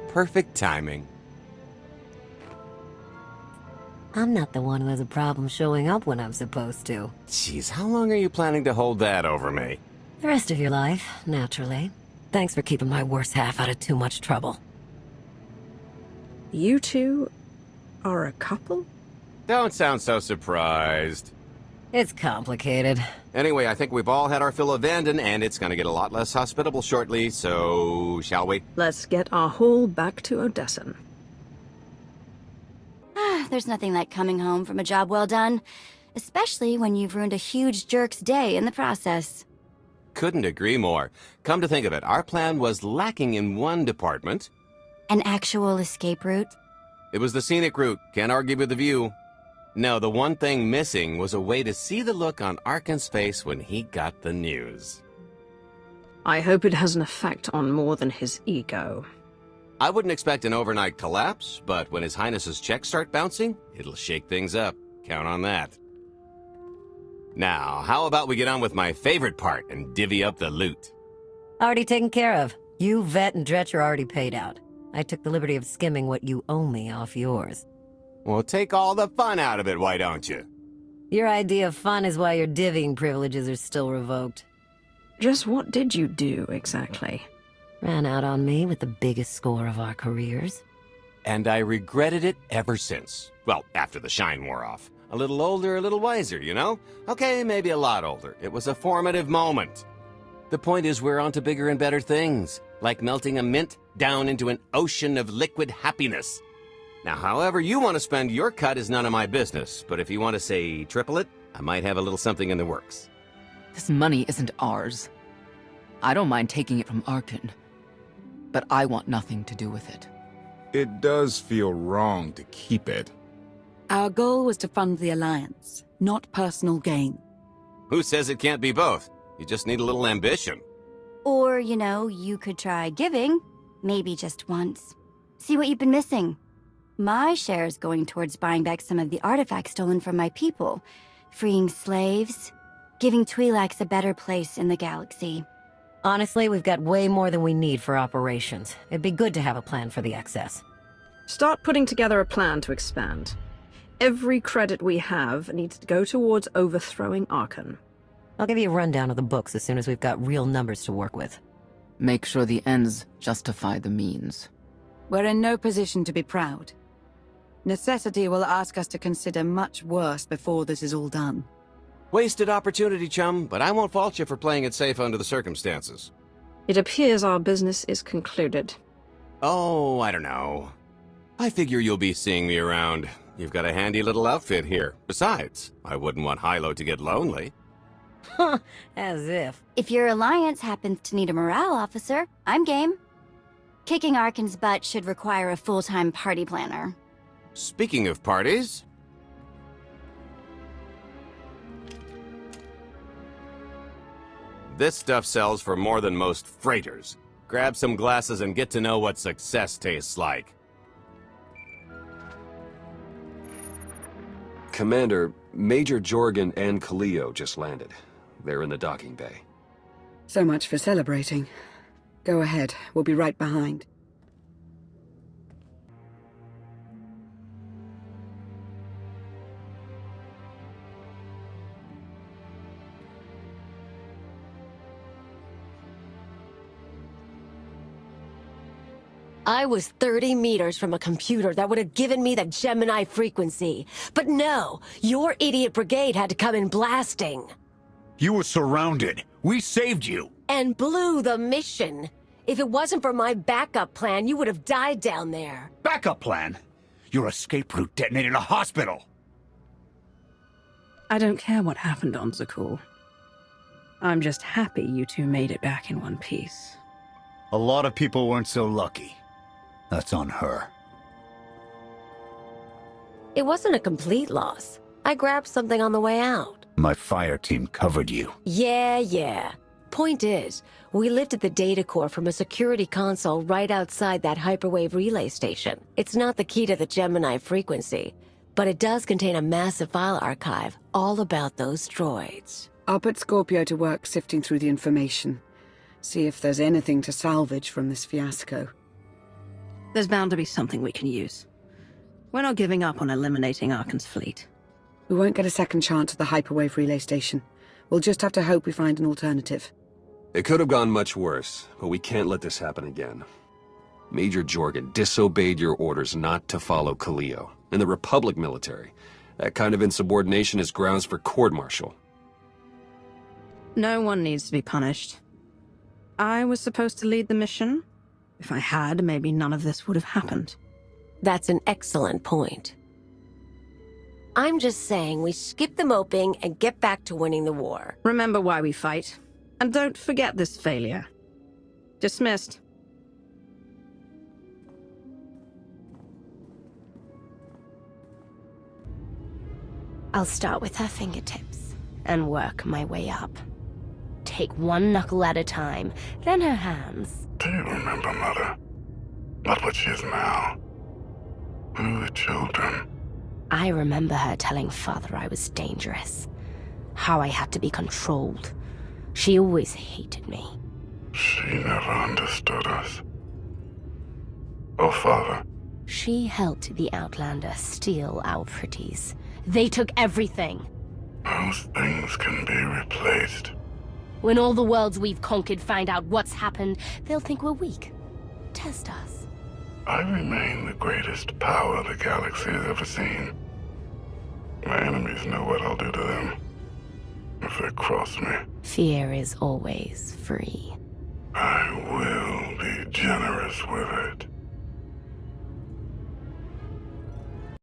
Perfect timing. I'm not the one who has a problem showing up when I'm supposed to. Jeez, how long are you planning to hold that over me? The rest of your life, naturally. Thanks for keeping my worse half out of too much trouble. You two are a couple? Don't sound so surprised. It's complicated. Anyway, I think we've all had our fill of Vanden, and it's gonna get a lot less hospitable shortly, so shall we? Let's get our haul back to Odessa. There's nothing like coming home from a job well done, especially when you've ruined a huge jerk's day in the process. Couldn't agree more. Come to think of it, our plan was lacking in one department. An actual escape route? It was the scenic route, can't argue with the view. No, the one thing missing was a way to see the look on Arkan's face when he got the news. I hope it has an effect on more than his ego. I wouldn't expect an overnight collapse, but when His Highness's checks start bouncing, it'll shake things up. Count on that. Now, how about we get on with my favorite part and divvy up the loot? Already taken care of. You, Vet, and Dretch are already paid out. I took the liberty of skimming what you owe me off yours. Well, take all the fun out of it, why don't you? Your idea of fun is why your divvying privileges are still revoked. Just what did you do, exactly? Ran out on me with the biggest score of our careers. And I regretted it ever since. Well, after the shine wore off. A little older, a little wiser, you know? Okay, maybe a lot older. It was a formative moment. The point is we're on to bigger and better things, like melting a mint down into an ocean of liquid happiness. Now, however you want to spend your cut is none of my business, but if you want to say triple it, I might have a little something in the works. This money isn't ours. I don't mind taking it from Arkan, but I want nothing to do with it. It does feel wrong to keep it. Our goal was to fund the Alliance, not personal gain. Who says it can't be both? You just need a little ambition. Or, you know, you could try giving, maybe just once. See what you've been missing. My share is going towards buying back some of the artifacts stolen from my people, freeing slaves, giving Twi'leks a better place in the galaxy. Honestly, we've got way more than we need for operations. It'd be good to have a plan for the excess. Start putting together a plan to expand. Every credit we have needs to go towards overthrowing Arkan. I'll give you a rundown of the books as soon as we've got real numbers to work with. Make sure the ends justify the means. We're in no position to be proud. Necessity will ask us to consider much worse before this is all done. Wasted opportunity, chum, but I won't fault you for playing it safe under the circumstances. It appears our business is concluded. Oh, I don't know. I figure you'll be seeing me around. You've got a handy little outfit here. Besides, I wouldn't want Hilo to get lonely. Huh, as if. If your alliance happens to need a morale officer, I'm game. Kicking Arkan's butt should require a full-time party planner. Speaking of parties... This stuff sells for more than most freighters. Grab some glasses and get to know what success tastes like. Commander, Major Jorgen and Kaleo just landed. They're in the docking bay. So much for celebrating. Go ahead, we'll be right behind. I was 30 meters from a computer that would have given me the Gemini frequency. But no, your idiot brigade had to come in blasting. You were surrounded. We saved you. And blew the mission. If it wasn't for my backup plan, you would have died down there. Backup plan? Your escape route detonated a hospital. I don't care what happened on Zakul. I'm just happy you two made it back in one piece. A lot of people weren't so lucky. That's on her. It wasn't a complete loss. I grabbed something on the way out. My fire team covered you. Yeah. Point is, we lifted the data core from a security console right outside that hyperwave relay station. It's not the key to the Gemini frequency, but it does contain a massive file archive all about those droids. I'll put Scorpio to work sifting through the information. See if there's anything to salvage from this fiasco. There's bound to be something we can use. We're not giving up on eliminating Arkan's fleet. We won't get a second chance at the hyperwave relay station. We'll just have to hope we find an alternative. It could have gone much worse, but we can't let this happen again. Major Jorgen disobeyed your orders not to follow Kaleo. And the Republic military. That kind of insubordination is grounds for court-martial. No one needs to be punished. I was supposed to lead the mission. If I had, maybe none of this would have happened. That's an excellent point. I'm just saying we skip the moping and get back to winning the war. Remember why we fight. And don't forget this failure. Dismissed. I'll start with her fingertips and work my way up. Take one knuckle at a time, then her hands. Do you remember, Mother? Not what she is now. We were children. I remember her telling Father I was dangerous. How I had to be controlled. She always hated me. She never understood us. Oh, Father. She helped the Outlander steal our pretties. They took everything. Those things can be replaced. When all the worlds we've conquered find out what's happened, they'll think we're weak. Test us. I remain the greatest power the galaxy has ever seen. My enemies know what I'll do to them if they cross me. Fear is always free. I will be generous with it.